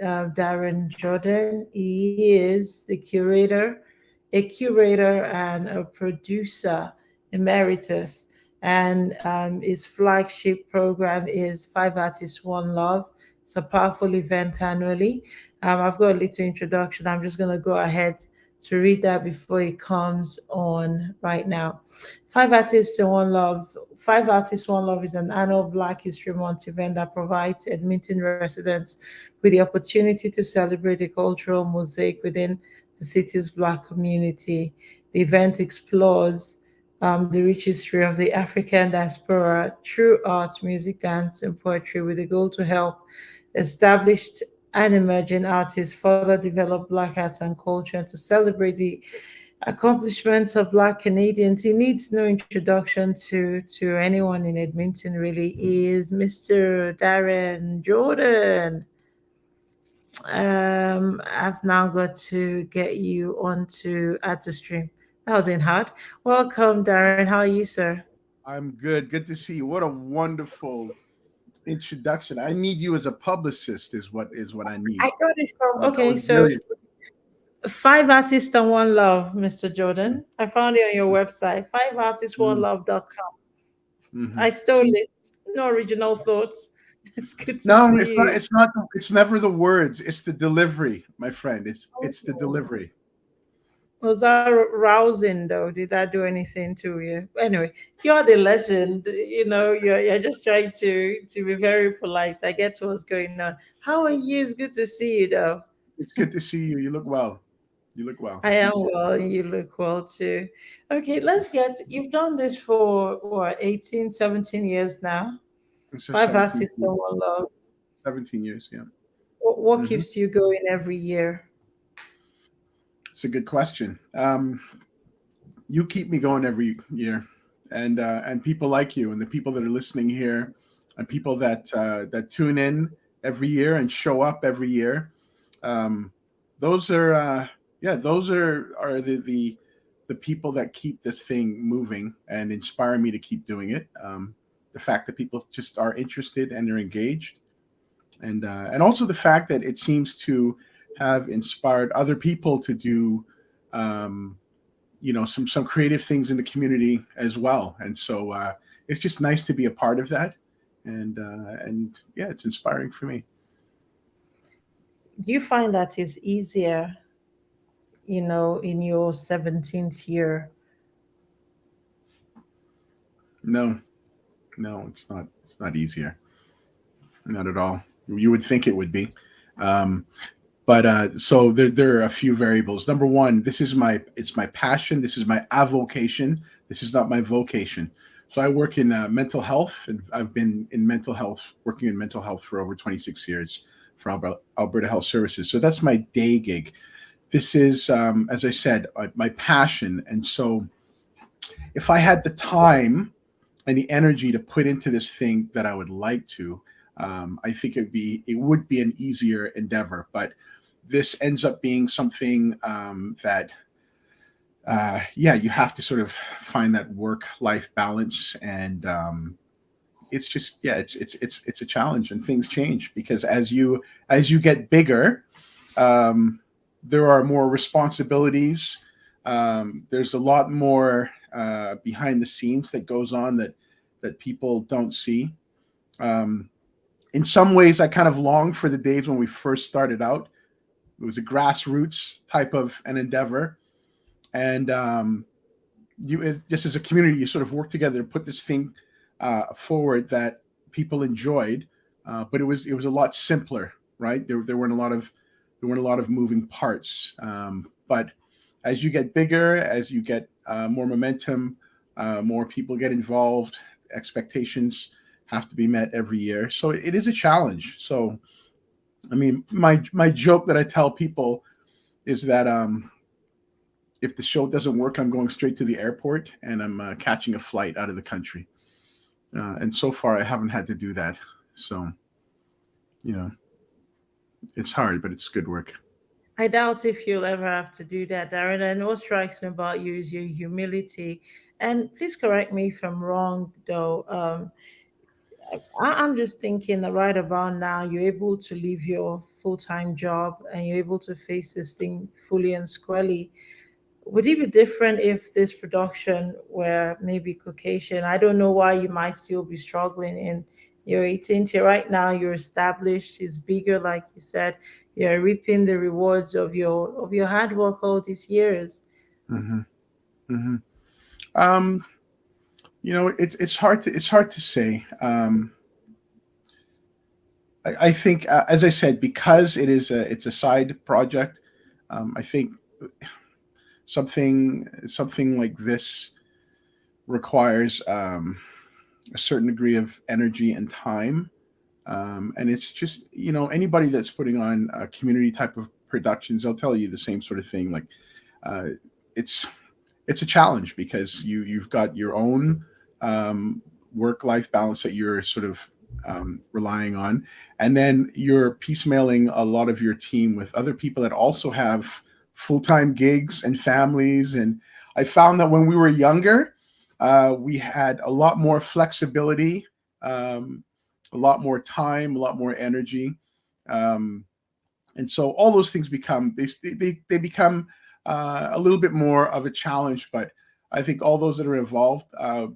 Darren Jordan. He is the curator, a curator and a producer emeritus. And his flagship program is Five Artists, One Love. It's a powerful event annually. I've got a little introduction. I'm just going to go ahead to read that before it comes on right now. Five Artists and One Love. Five Artists One Love is an annual Black History Month event that provides Edmonton residents with the opportunity to celebrate the cultural mosaic within the city's Black community. The event explores the rich history of the African diaspora through art, music, dance, and poetry with the goal to help established and emerging artists further develop Black arts and culture and to celebrate the accomplishments of Black Canadians. He needs no introduction to anyone in Edmonton. Really, he is Mr. Darren Jordan. I've now got to get you onto add to stream. That wasn't hard. Welcome, Darren. How are you, sir? I'm good. Good to see you. What a wonderful introduction. I need you as a publicist is what I I need. got it from That okay. was So brilliant. Five Artists and One Love, Mr. Jordan. I found it on your website, Mm, fiveartistsonelove.com. mhm. I stole it. No original thoughts. It's good to No, see you. it's not it's never the words, it's the delivery, my friend. It's the Oh. delivery. Was that rousing though? Did that do anything to you? Anyway, you're the legend. You're just trying to be very polite. I get what's going on. How are you? It's good to see you though. It's good to see you. You look well. You look well. I am well, and you look well too. Okay, you've done this for what, 18, 17 years now? It's just Five artists and one love. 17 years, yeah. What Hmm. keeps you going every year? It's a good question. You keep me going every year, and people like you, and the people that are listening here, and people that tune in every year and show up every year. Um, those are yeah, those are the people that keep this thing moving and inspire me to keep doing it. The fact that people just are interested and they're engaged, and also the fact that it seems to have inspired other people to do um, some creative things in the community as well. And so it's just nice to be a part of that, and yeah, it's inspiring for me. Do you find that it's easier, in your 17th year? No, no, it's not easier, not at all. You would think it would be. um, but so there are a few variables. Number one, it's my passion, this is my avocation, this is not my vocation. So I work in mental health, and I've been in mental health, working in mental health for over 26 years for Alberta Health Services. So that's my day gig. This is, as I said, my passion. And so if I had the time and the energy to put into this thing that I would like to, I think it would be an easier endeavor. But this ends up being something that yeah, you have to sort of find that work life balance. And it's just, yeah, it's a challenge, and things change because as you get bigger, um, there are more responsibilities. There's a lot more behind the scenes that goes on that people don't see. Um, in some ways, I kind of long for the days when we first started out. It was a grassroots type of an endeavor, and just as a community, you sort of work together to put this thing forward that people enjoyed. But it was a lot simpler, right? There weren't a lot of moving parts. But as you get bigger, as you get more momentum, more people get involved. Expectations have to be met every year, so it is a challenge. So, I mean, my joke that I tell people is that if the show doesn't work, I'm going straight to the airport and I'm catching a flight out of the country. And so far, I haven't had to do that. So, you know, it's hard, but it's good work. I doubt if you'll ever have to do that, Darren. And what strikes me about you is your humility. And please correct me if I'm wrong, though. I'm just thinking that right about now, you're able to live your full-time job and you're able to face this thing fully and squarely. Would it be different if this production were maybe Caucasian? I don't know why you might still be struggling in your 18th year. Right now, you're established, it's bigger, like you said. You're reaping the rewards of your hard work all these years. Hmm. Hmm. Um, it's hard to say. I think, as I said, because it's a side project. I think something like this requires a certain degree of energy and time. And it's just, anybody that's putting on a community type of productions, they'll tell you the same sort of thing. Like, uh, it's it's a challenge because you've got your own um, work life balance that you're sort of relying on, and then you're piecemealing a lot of your team with other people that also have full time gigs and families. And I found that when we were younger, we had a lot more flexibility, um, a lot more time, a lot more energy. Um, and so all those things become they become a little bit more of a challenge. But I think all those that are involved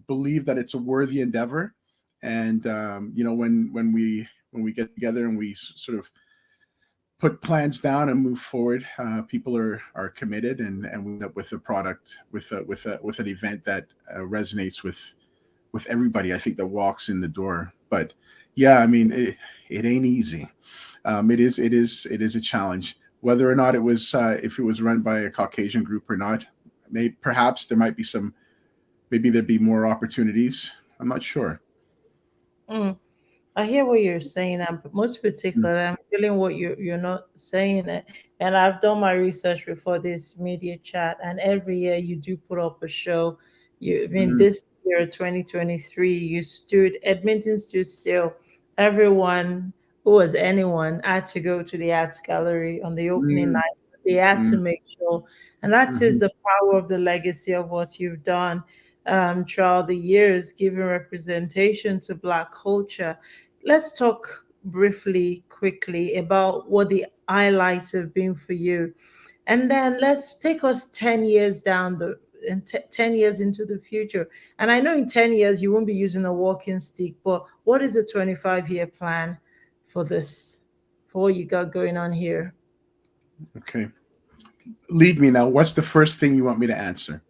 believe that it's a worthy endeavor. And when we get together and we sort of put plans down and move forward, people are committed, and we end up with a product, with an event that resonates with everybody, I think, that walks in the door. But yeah, I mean, it ain't easy. It is a challenge. Whether or not it was, if it was run by a Caucasian group or not, perhaps there might be some, maybe there'd be more opportunities. I'm not sure. Mm. I hear what you're saying, and most particularly, I'm feeling what you're not saying. It, and I've done my research before this media chat, and every year you do put up a show. I mean, Mm, this year, 2023, you stood Edmonton stood still. Everyone who was anyone had to go to the arts gallery on the opening mm, night. They had to mm, make sure, and that is mhm. the power of the legacy of what you've done throughout the years, giving representation to Black culture. Let's talk briefly, quickly about what the highlights have been for you. And then let's take us 10 years down the and 10 years into the future. And I know in 10 years you won't be using a walking stick, but what is the 25-year plan for this, for what you got going on here? Okay, lead me now. What's the first thing you want me to answer?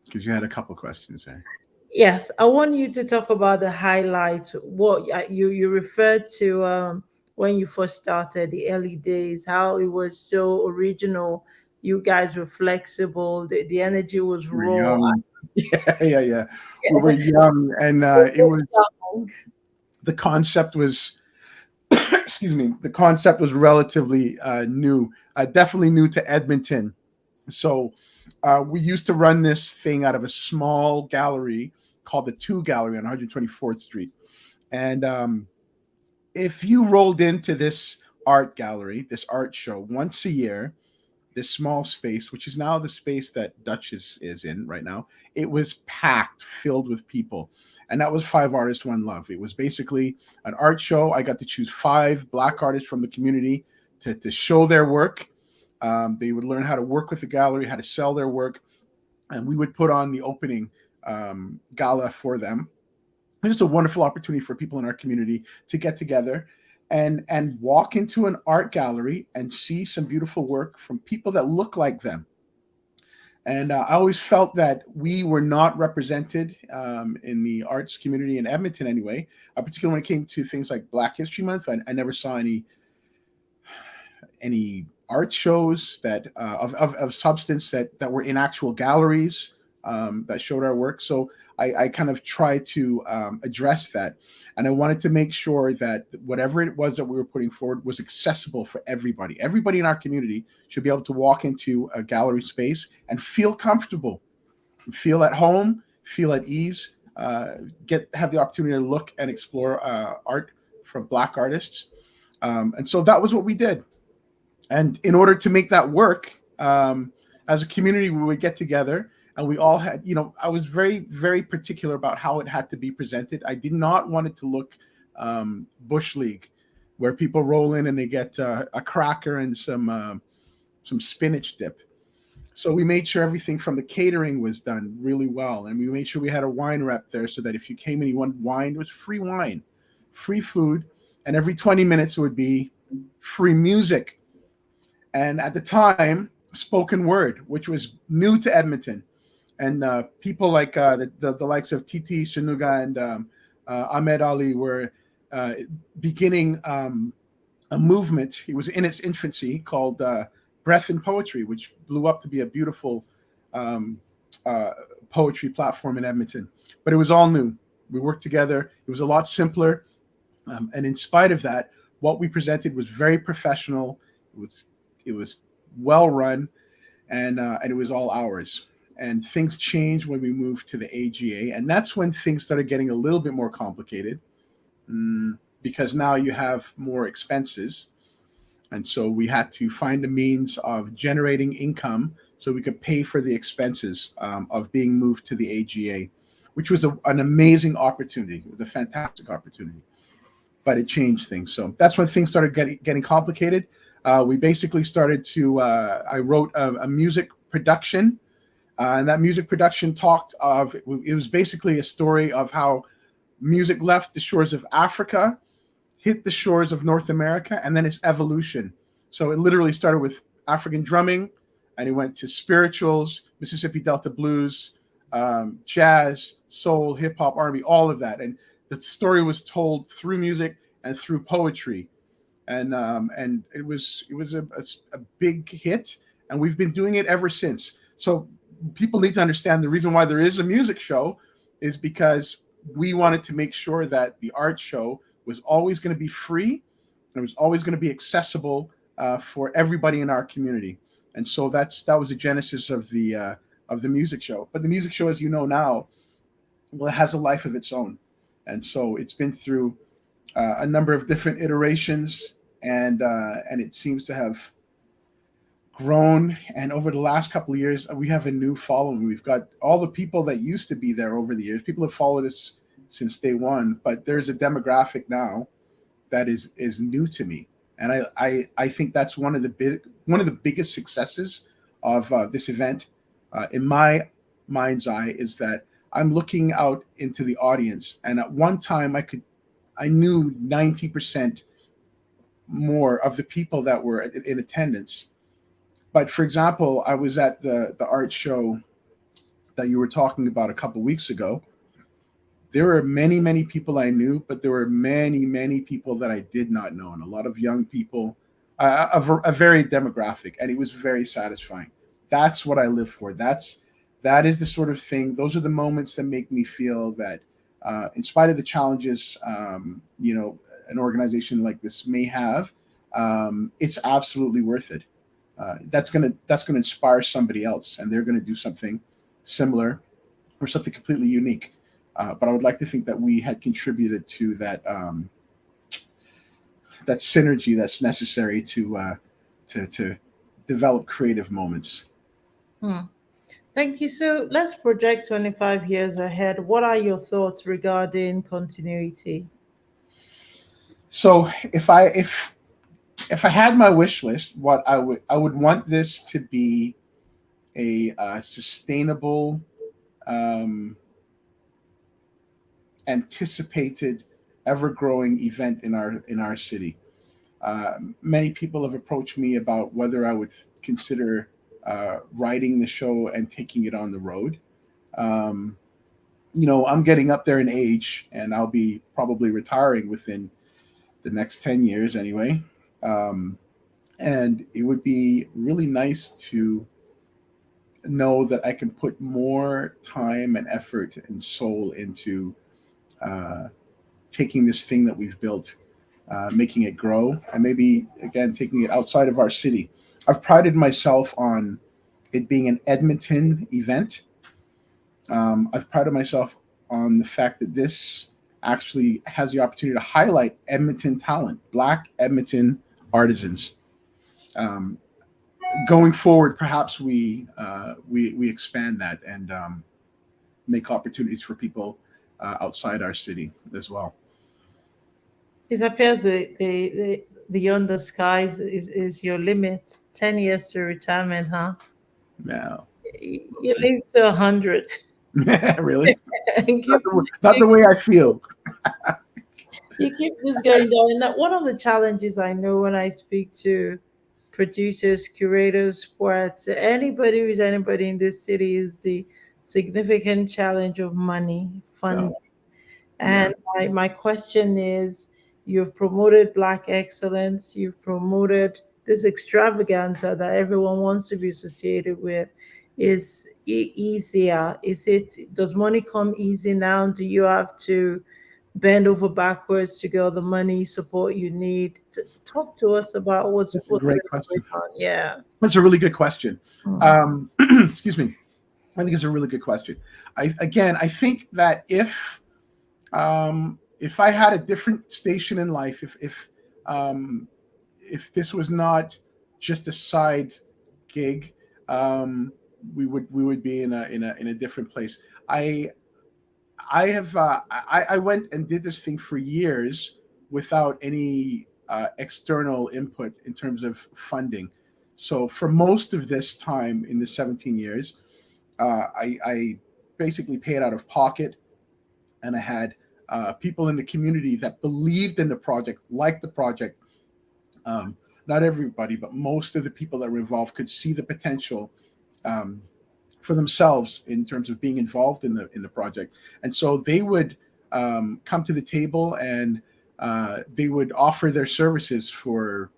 Because you had a couple questions there. Yes, I want you to talk about the highlights. What you referred to when you first started the early days, how it was so original. You guys were flexible. The energy was We were raw. young. Yeah, yeah, yeah. We were young, and it was the concept was excuse me, the concept was relatively new, definitely new to Edmonton. So we used to run this thing out of a small gallery called the Two Gallery on 124th Street. And if you rolled into this art gallery, this art show once a year, this small space, which is now the space that Dutch is in right now, it was packed, filled with people. And that was Five Artists, One Love. It was basically an art show. I got to choose five Black artists from the community to show their work. They would learn how to work with the gallery, how to sell their work, and we would put on the opening gala for them. It's just a wonderful opportunity for people in our community to get together and walk into an art gallery and see some beautiful work from people that look like them. And I always felt that we were not represented in the arts community in Edmonton anyway, particularly when it came to things like Black History Month. I never saw any art shows that of substance that were in actual galleries that showed our work. So I kind of tried to address that, and I wanted to make sure that whatever it was that we were putting forward was accessible for everybody. Everybody in our community should be able to walk into a gallery space and feel comfortable, feel at home, feel at ease, have the opportunity to look and explore art from Black artists. And so that was what we did. And in order to make that work, as a community, we would get together and we all had, I was very, very particular about how it had to be presented. I did not want it to look Bush League. where people roll in and they get a cracker and some spinach dip. So we made sure everything from the catering was done really well, and we made sure we had a wine rep there so that if you came and you wanted wine, it was free wine, free food, and every 20 minutes it would be free music. And at the time, spoken word, which was new to Edmonton, and people like the likes of Titi Shanuga and Ahmed Ali were uh, beginning a movement. It was in its infancy called Breath in Poetry, which blew up to be a beautiful um, uh, poetry platform in Edmonton. But it was all new. We worked together. It was a lot simpler, and in spite of that, what we presented was very professional. It was well run, and it was all ours. And things changed when we moved to the AGA, and that's when things started getting a little bit more complicated, because now you have more expenses, and so we had to find a means of generating income so we could pay for the expenses of being moved to the AGA, which was an amazing opportunity. It was a fantastic opportunity, but it changed things. So that's when things started getting complicated. We basically started to, I wrote a music production, and that music production talked of, it was basically a story of how music left the shores of Africa, hit the shores of North America, and then its evolution. So it literally started with African drumming, and it went to spirituals, Mississippi Delta blues, jazz, soul, hip hop, R&B, all of that. And the story was told through music and through poetry, and it was a big hit, and we've been doing it ever since. So people need to understand the reason why there is a music show is because we wanted to make sure that the art show was always going to be free, and it was always going to be accessible for everybody in our community. And so that was the genesis of the music show. But the music show, as you know now, well, it has a life of its own, and so it's been through a number of different iterations, and it seems to have grown. And over the last couple of years, we have a new following. We've got all the people that used to be there over the years. People have followed us since day one, but there's a demographic now that is new to me, and I think that's one of the biggest successes of this event, in my mind's eye, is that I'm looking out into the audience, and at one time I knew 90% more of the people that were in attendance. But for example, I was at the art show that you were talking about a couple weeks ago. There were many people I knew, but there were many people that I did not know, and a lot of young people, a very demographic, and it was very satisfying. That's what I live for. That is the sort of thing. Those are the moments that make me feel that, in spite of the challenges, an organization like this may have, it's absolutely worth it. That's gonna inspire somebody else, and they're gonna do something similar or something completely unique. But I would like to think that we had contributed to that synergy that's necessary to develop creative moments. Hmm. Thank you. So let's project 25 years ahead. What are your thoughts regarding continuity? So if I had my wish list, what I would want this to be a sustainable, um, anticipated, ever growing event in our city. Many people have approached me about whether I would consider writing the show and taking it on the road. Um, I'm getting up there in age, and I'll be probably retiring within the next 10 years anyway. Um, and it would be really nice to know that I can put more time and effort and soul into uh, taking this thing that we've built, making it grow, and maybe again taking it outside of our city. I've prided myself on it being an Edmonton event. I've prided myself on the fact that this actually has the opportunity to highlight Edmonton talent, Black Edmonton artisans. Um, Going forward, perhaps we expand that and make opportunities for people outside our city as well. It appears the beyond the skies is your limit. 10 years to retirement, huh? No, we'll You see. live to 100 Really? and Not keep not the way I feel. you keep this going down. Now, one of the challenges I know when I speak to producers, curators, poets, anybody who's anybody in this city is the significant challenge of money, No. funding. Yeah. And my question is, you've promoted Black excellence, you've promoted this extravaganza that everyone wants to be associated with. Is it easier? Does money come easy now? Do you have to bend over backwards to get all the money support you need? Talk to us about That's a what's great really question. going on. Yeah. That's a really good question. Mm. Excuse me. I think it's a really good question. I think that if I had a different station in life, um, if this was not just a side gig, um, we would be in a different place. I I went and did this thing for years without any external input in terms of funding. So for most of this time in the 17 years, I basically paid out of pocket, and I had people in the community that believed in the project, liked the project. Um, Not everybody, but most of the people that were involved could see the potential um, for themselves in terms of being involved in the project, and so they would come to the table, and they would offer their services for.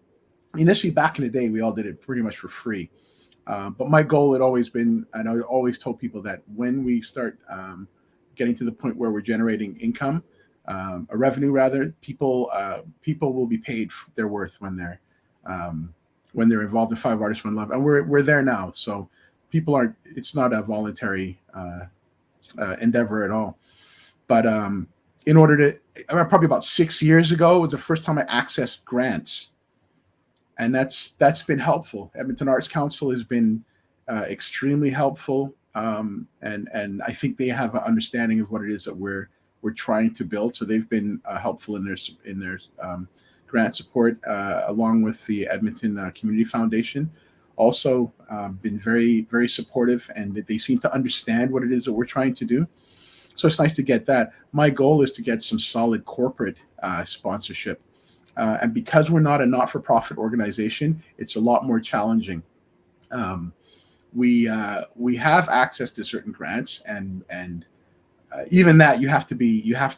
Initially, back in the day, we all did it pretty much for free. But my goal had always been, and I always told people that when we start getting to the point where we're generating income, a revenue rather, people will be paid their worth um, when they're involved in Five Artists One Love, and we're there now. So people aren't. It's not a voluntary endeavor at all. But in order to, probably about 6 years ago was the first time I accessed grants, and that's been helpful. Edmonton Arts Council has been extremely helpful, and I think they have an understanding of what it is that we're trying to build. So they've been helpful in their grant support, along with the Edmonton Community Foundation. Also, been very supportive, and they seem to understand what it is that we're trying to do. So it's nice to get that. My goal is to get some solid corporate sponsorship, and because we're not a not-for-profit organization, it's a lot more challenging. Um, we have access to certain grants, and even that you have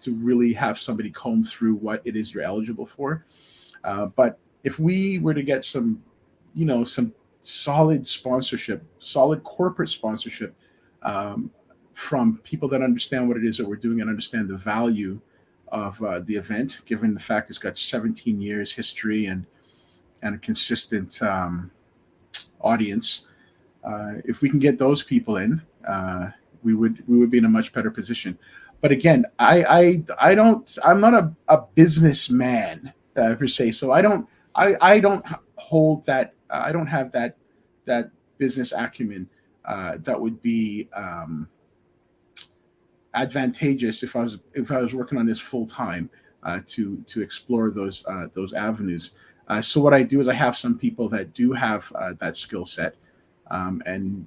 to really have somebody comb through what it is you're eligible for. But if we were to get some solid sponsorship, solid corporate sponsorship, um, from people that understand what it is that we're doing and understand the value of the event, given the fact it's got 17 years history and a consistent audience. If we can get those people in, we would be in a much better position. But again, I don't, I'm not a businessman per se, so I don't hold that. I don't have that business acumen that would be advantageous if I was working on this full time, to explore those avenues. So what I do is I have some people that do have that skill set, and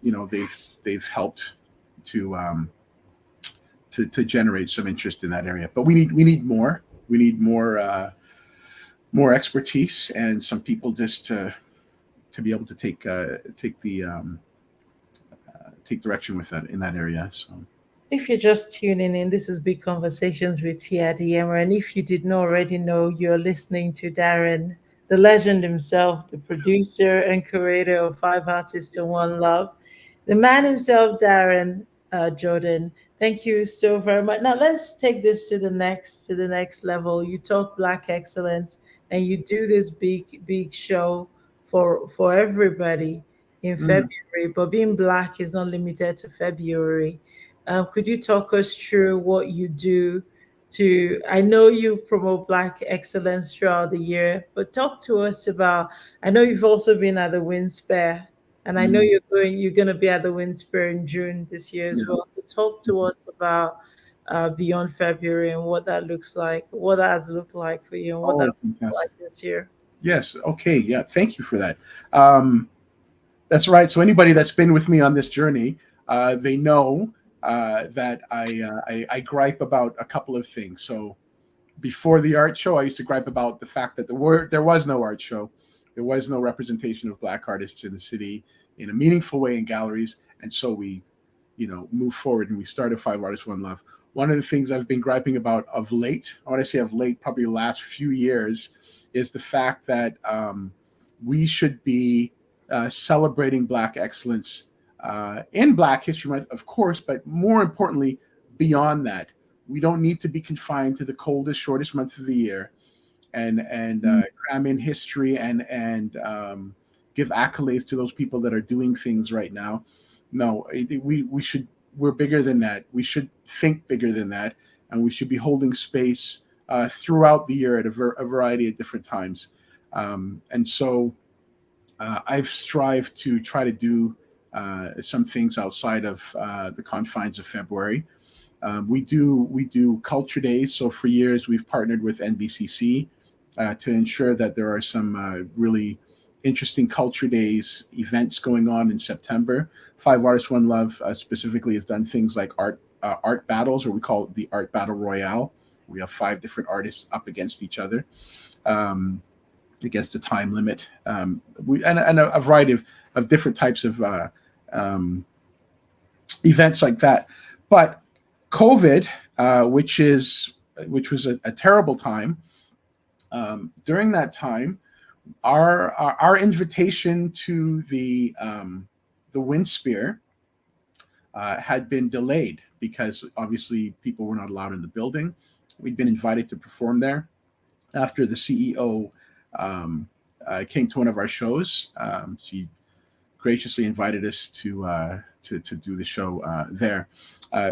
they've helped to to generate some interest in that area. But we need more. We need more expertise and some people just to be able to take direction with that in that area. So. If you're just tuning in, this is Big Conversations with Tia Diema. And if you did not already know, you're listening to Darren, the legend himself, the producer and curator of Five Artists to One Love, the man himself, Darren Jordan. Thank you so very much. Now let's take this to the next level. You talk Black excellence, and you do this big show for everybody in Mm. February. But being Black is not limited to February. Could you talk us through what you do to? I know you promote Black excellence throughout the year, but talk to us about. I know you've also been at the Winspire, and I know Mm. you're going to be at the Winspire in June this year as Yeah. well. So talk to us about beyond February, and what that looks like, what that has looked like for you, and what that Oh, looks fantastic. like this year. Yes. Okay. Yeah. Thank you for that. Um, that's right. So anybody that's been with me on this journey, they know that I gripe about a couple of things. So before the art show, I used to gripe about the fact that there was no art show, there was no representation of Black artists in the city in a meaningful way in galleries, and so we, move forward and we started Five Artists One Love. One of the things I've been griping about of late, I want to say of late, probably the last few years, is the fact that we should be celebrating Black excellence in Black History Month, of course, but more importantly, beyond that. We don't need to be confined to the coldest, shortest month of the year, and cram in history and give accolades to those people that are doing things right now. No, we should. We're bigger than that. We should think bigger than that, and we should be holding space throughout the year at a variety of different times. And so I've strived to try to do some things outside of the confines of February. We do culture days. So for years we've partnered with NBCC to ensure that there are some really interesting culture days events going on in September. Five Artists One Love specifically has done things like art battles, or we call it the Art Battle Royale. We have five different artists up against each other. Um, Against a time limit, and a variety of different types of um, events like that. But COVID, which was a terrible time. During that time, our invitation to the Wind Spear had been delayed because obviously people were not allowed in the building. We'd been invited to perform there after the CEO came to one of our shows. She graciously invited us to do the show there.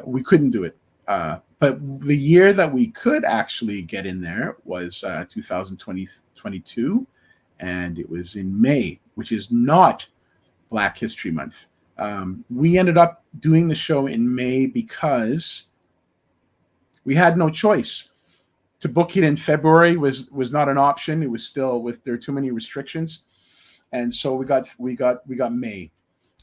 We couldn't do it, but the year that we could actually get in there was 2022, and it was in May, which is not Black History Month. We ended up doing the show in May because we had no choice. To book it in February was not an option. It was still there are too many restrictions, and so we got May,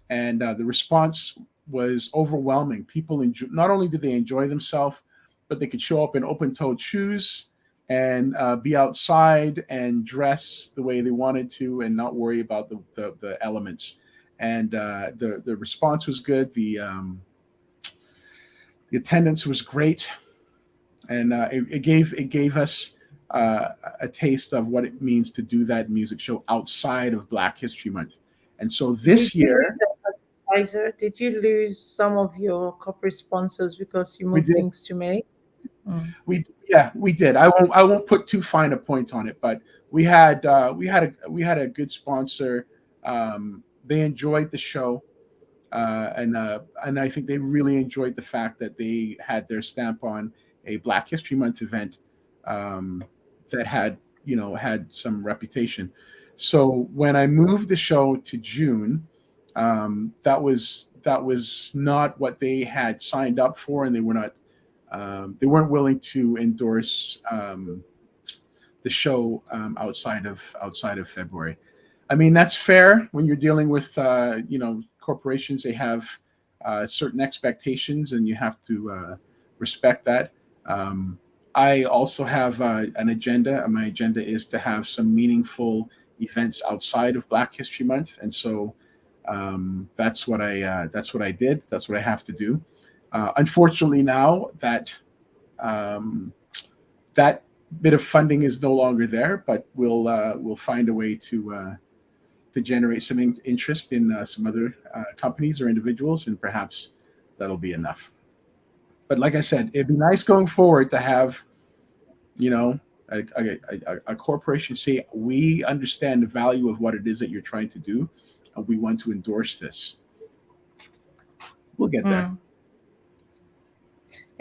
and the response was overwhelming. People not only did they enjoy themselves, but they could show up in open-toed shoes and be outside and dress the way they wanted to, and not worry about the elements. And the response was good. The attendance was great, and it gave us a taste of what it means to do that music show outside of Black History Month. And so Did this you year lose an advisor? Did you lose some of your corporate sponsors because you we moved did things to May? Mm. we did. I won't put too fine a point on it, but we had a good sponsor. They enjoyed the show, and I think they really enjoyed the fact that they had their stamp on a Black History Month event um, that had some reputation. So when I moved the show to June, that was not what they had signed up for, and they weren't willing to endorse the show outside of February. I mean, that's fair when you're dealing with corporations. They have certain expectations, and you have to respect that. Um, I also have an agenda, and my agenda is to have some meaningful events outside of Black History Month, and so that's what I did. That's what I have to do. Unfortunately, now um, that bit of funding is no longer there, but we'll find a way to generate some interest in some other companies or individuals, and perhaps that'll be enough. But like I said, it'd be nice going forward to have you know a corporation say, we understand the value of what it is that you're trying to do, and we want to endorse this. We'll get there. Mm.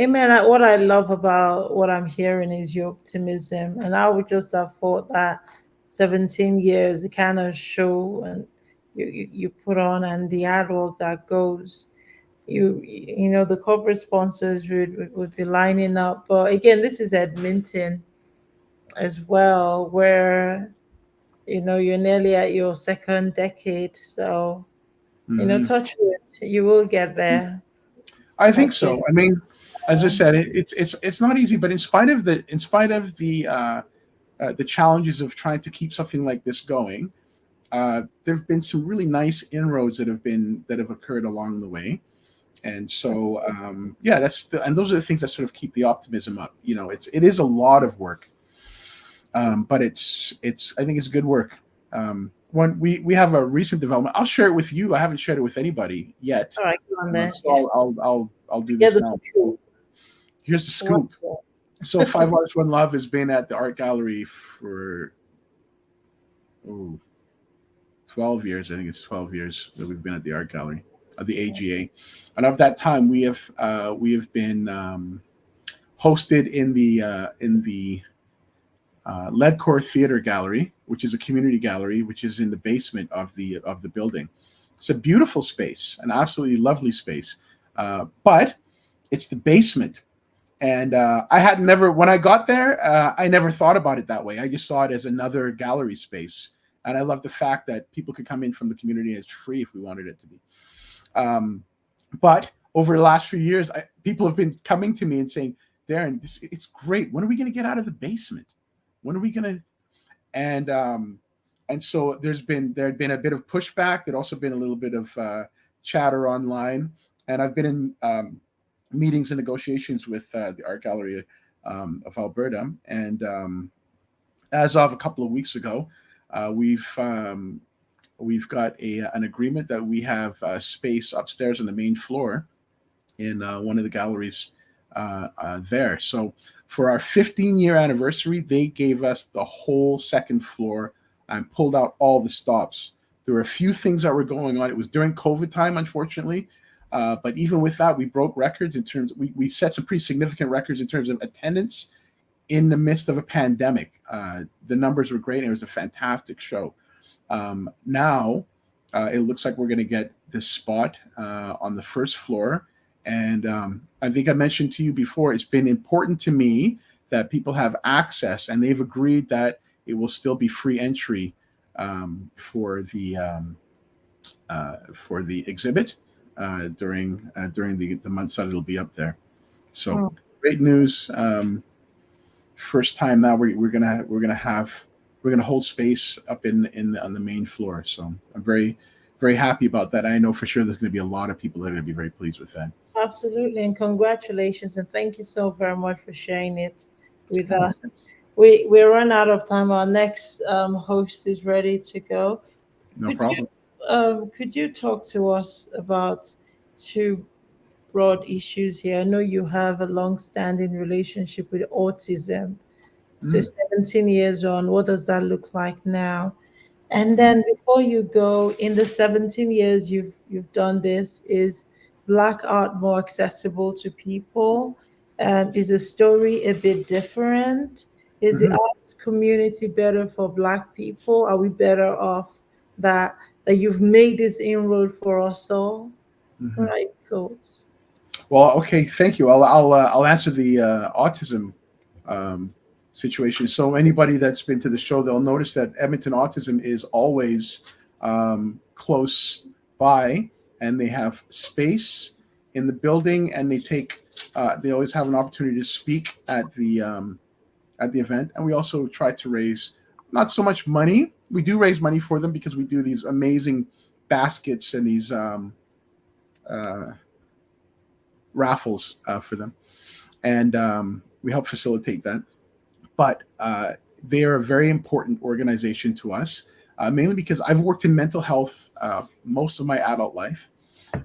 Amen. What I love about what I'm hearing is your optimism. And I would just have thought that 17 years, the kind of show and you put on and the hard work that goes. you know, the corporate sponsors would be lining up. But again, this is Edmonton as well, where you know you're nearly at your second decade. So you know, Hmm. touch wood, you will get there. I think Touch so. wood. I mean, as I said, it's not easy, but in spite of the challenges of trying to keep something like this going, there have been some really nice inroads that have occurred along the way. And so, yeah, and those are the things that sort of keep the optimism up. You know, it is a lot of work, but it's I think it's good work. When we have a recent development, I'll share it with you. I haven't shared it with anybody yet, All right, go on then. so Yes. I'll do Yeah, this the now. So school. here's the scoop. Wonderful. So Five Arts One Love has been at the art gallery for oh, 12 years. I think it's 12 years that we've been at the art gallery, the AGA, and of that time we have been hosted in the Ledcor Theater Gallery, which is a community gallery, which is in the basement of the building. It's a beautiful space, an absolutely lovely space, but it's the basement. And I had never, when I got there, I never thought about it that way. I just saw it as another gallery space. And I love the fact that people could come in from the community and it's free if we wanted it to be. Um, but over the last few years, people have been coming to me and saying, Darren, it's great. When are we going to get out of the basement? When are we going to? And and so there had been a bit of pushback. There'd also been a little bit of chatter online, and I've been in meetings and negotiations with the Art Gallery of Alberta. And as of a couple of weeks ago, we've got an agreement that we have space upstairs on the main floor in one of the galleries there. So for our 15-year anniversary, they gave us the whole second floor and pulled out all the stops. There were a few things that were going on. It was during COVID time, unfortunately. But even with that, we broke records in terms. We set some pretty significant records in terms of attendance in the midst of a pandemic. The numbers were great, and it was a fantastic show. Now, it looks like we're going to get this spot on the first floor. And I think I mentioned to you before, it's been important to me that people have access, and they've agreed that it will still be free entry for the exhibit during the months that it'll be up there. So Oh, great news. First time now we're gonna hold space up on the main floor. So I'm very happy about that. I know for sure there's going to be a lot of people that are going to be very pleased with that. absolutely. And congratulations. And thank you so very much for sharing it with Oh, us. We run out of time. Our next host is ready to go. no problem. Could you talk to us about two broad issues here? I know you have a long-standing relationship with autism. So Mm, 17 years on, what does that look like now? And mm, then before you go, in the 17 years you've done this, is Black art more accessible to people? Is the story a bit different? Is the mhm, arts community better for Black people? Are we better off that you've made this inroad for us all? mhm. Right thoughts. Well, okay, thank you. I'll answer the autism um, situation. So anybody that's been to the show, they'll notice that Edmonton Autism is always close by, and they have space in the building, and they always have an opportunity to speak at the event. And we also try to raise not so much money. We do raise money for them because we do these amazing baskets and these uh, raffles for them, and we help facilitate that. But they are a very important organization to us, mainly because I've worked in mental health most of my adult life.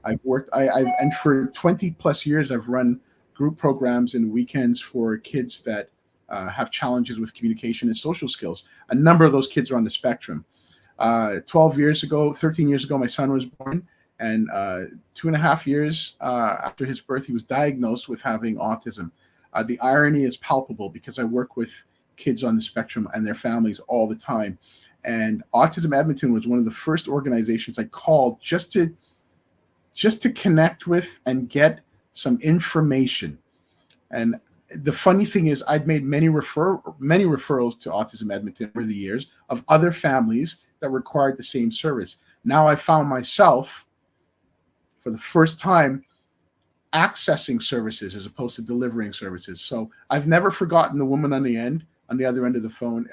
And for 20 plus years, I've run group programs and weekends for kids that have challenges with communication and social skills. A number of those kids are on the spectrum. 12 years ago, 13 years ago, my son was born. And 2.5 years after his birth, he was diagnosed with having autism. The irony is palpable because I work with kids on the spectrum and their families all the time. And Autism Edmonton was one of the first organizations I called just to just to connect with and get some information. And the funny thing is, I'd made many referrals to Autism Edmonton over the years of other families that required the same service. Now I found myself for the first time accessing services as opposed to delivering services. So I've never forgotten the woman on the other end of the phone.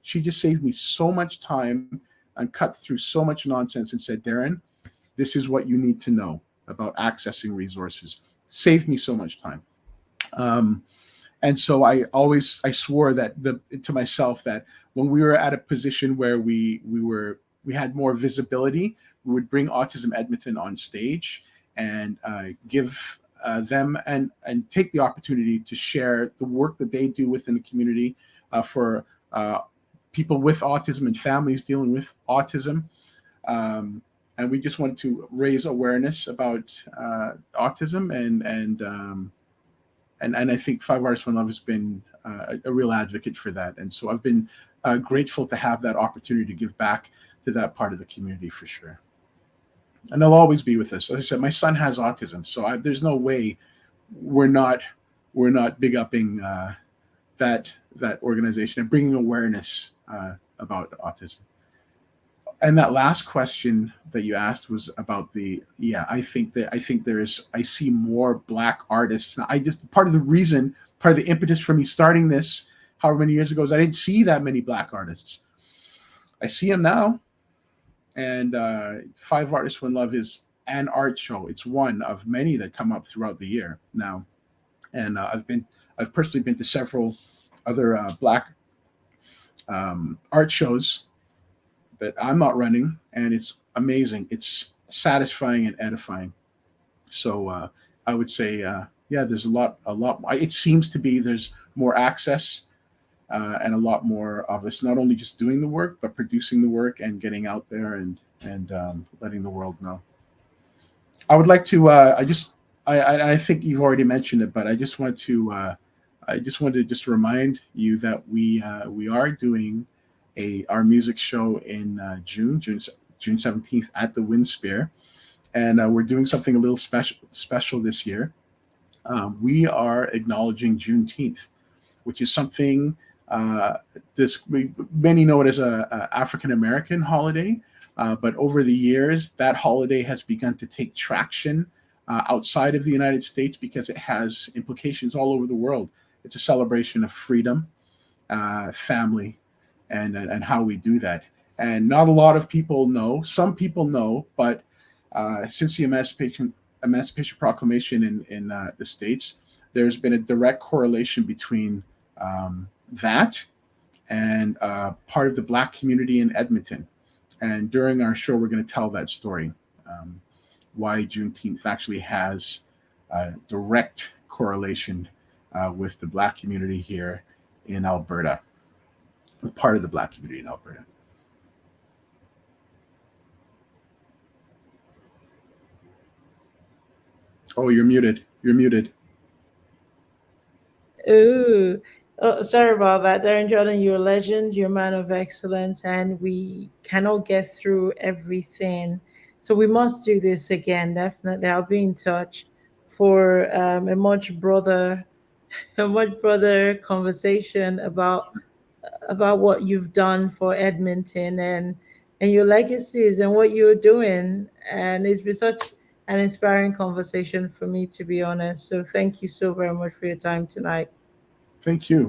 She just saved me so much time and cut through so much nonsense and said, Darren, this is what you need to know about accessing resources. Saved me so much time. Um, and so I swore that to myself that when we were at a position where we had more visibility, we would bring Autism Edmonton on stage and give them and take the opportunity to share the work that they do within the community for people with autism and families dealing with autism. And we just wanted to raise awareness about autism and I think Five Artists One Love has been a real advocate for that. And so I've been grateful to have that opportunity to give back to that part of the community for sure. And they'll always be with us. As I said, my son has autism, so there's no way we're not big upping that organization and bringing awareness about autism. And that last question that you asked was about I think I see more Black artists. Part of the impetus for me starting this however many years ago is I didn't see that many Black artists. I see them now. And Five Artists One Love is an art show. It's one of many that come up throughout the year now. And I've personally been to several other Black art shows that I'm not running, and it's amazing. It's satisfying and edifying. So I would say, there's a lot. It seems to be there's more access and a lot more of us not only just doing the work, but producing the work and getting out there and letting the world know. I would like to. I think you've already mentioned it, but I just wanted to remind you that we are doing our music show in June 17th at the Windspear, and we're doing something a little special this year. We are acknowledging Juneteenth, which is something many know it as a African American holiday, but over the years that holiday has begun to take traction outside of the United States because it has implications all over the world. It's a celebration of freedom, family, and how we do that. And not a lot of people know. Some people know, but since the Emancipation Proclamation in the States, there's been a direct correlation between that and part of the Black community in Edmonton. And during our show, we're going to tell that story, why Juneteenth actually has a direct correlation with the Black community here in Alberta, part of the Black community in Alberta. Oh, you're muted. You're muted. Ooh. Oh, sorry about that, Darren Jordan. You're a legend. You're a man of excellence, and we cannot get through everything. So we must do this again. Definitely, I'll be in touch for a much broader conversation about what you've done for Edmonton and your legacies and what you're doing. And it's been such an inspiring conversation for me, to be honest. So thank you so very much for your time tonight. Thank you.